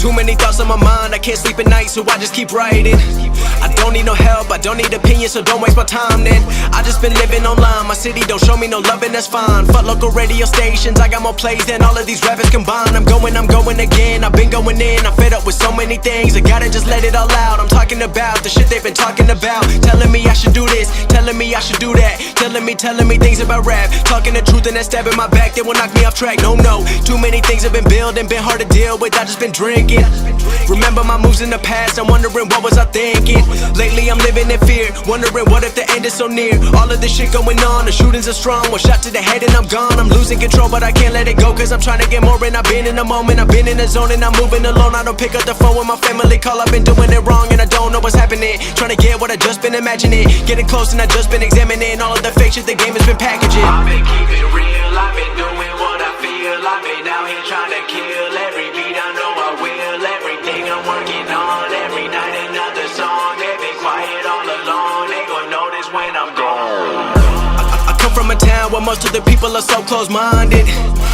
Too many thoughts on my mind, I can't sleep at night, so I just keep writing. I don't need no help, I don't need opinions, so don't waste my time then. I just been living online, my city don't show me no love and that's fine. Fuck local radio stations, I got more plays than all of these rappers combined. I'm going again, I've been going in, I'm fed up with so many things, I gotta just let it all out. I'm talking about the shit they've been talking about, telling me I should do this, telling me I should do that, telling me things about rap, talking the truth and that stab in my back, they will knock me off track. No, too many things have been building, been hard to deal with, I just been drinking. Remember my moves in the past, I'm wondering what was I thinking. Lately I'm living in fear, wondering what if the end is so near. All of this shit going on, the shootings are strong, one shot to the head and I'm gone. I'm losing control but I can't let it go, cause I'm trying to get more and I've been in the moment, I've been in the zone and I'm moving alone. I don't pick up the phone when my family call, I've been doing it wrong and I don't know what's happening. Trying to get what I just been imagining, getting close and I just been examining all of the fake shit the game has been packaging. I've been keeping real, I've been doing what I feel, I've been out here trying to kill every beat, I know I will. Everything I'm working on, every night another song. They've been quiet all along, they gon' notice when I'm gone. I come from a town where most of the people are so close-minded.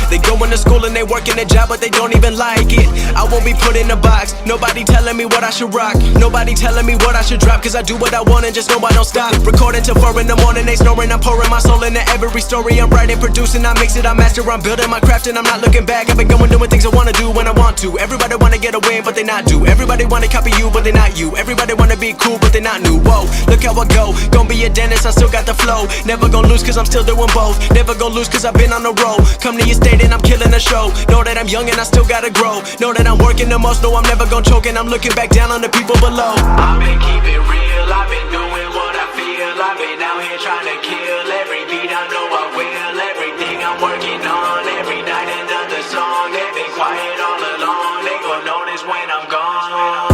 They go into school and they work in a job but they don't even like it. I won't be put in a box, nobody telling me what I should rock, nobody telling me what I should drop, cause I do what I want and just know I don't stop. Recording till 4 in the morning, they snoring, I'm pouring my soul into every story. I'm writing, producing, I mix it, I master, I'm building my craft and I'm not looking back. I've been going doing things I wanna do when I want to. Everybody wanna get a win but they not do. Everybody wanna copy you but they not you. Everybody wanna be cool but they not new. Whoa, look how I go, gonna be a dentist, I still got the flow. Never gonna lose cause I'm still doing both. Never gonna lose cause I've been on the road. Come to your state and I'm killing the show. Know that I'm young and I still gotta grow. Know that I'm working the most, know I'm never gonna choke. And I'm looking back down on the people below. I've been keeping real, I've been doing what I feel. I've been out here trying to kill every beat, I know I will. Everything I'm working on, every night another song. They've been quiet all along, they gon' notice when I'm gone.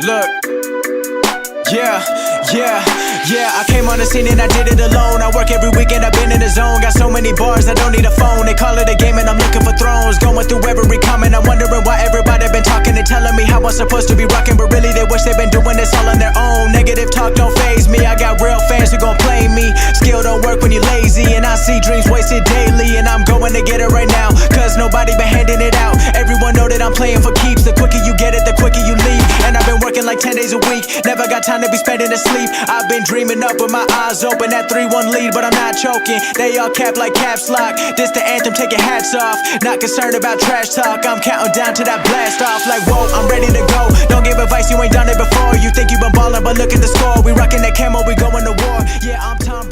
Look, yeah, I came on the scene and I did it alone. I work every weekend, I've been in the zone. Got so many bars, I don't need a phone. They call it a game and I'm looking for thrones. Going through every comment, I'm wondering why everybody been talking and telling me how I'm supposed to be rocking, but really they wish they been doing this all on their own. Negative talk don't faze me, I got real fans who gon' play me. Skill don't work when you're lazy, and I see dreams wasted daily. And I'm going to get it right now, cause nobody been handing it out. Everyone know that I'm playing for keeps. The quicker you get it, the quicker you leave. And I've been working like 10 days a week, never got time to be spending asleep. I've been dreaming up with my eyes open, that 3-1 lead, but I'm not choking. They all cap like caps lock, this the anthem, take your hats off. Not concerned about trash talk, I'm counting down to that blast off. Like whoa, I'm ready to go, don't give advice, you ain't done it before. You think you been ballin', but look at the score. We rockin' that camo, we going to war. Yeah, I'm Tom.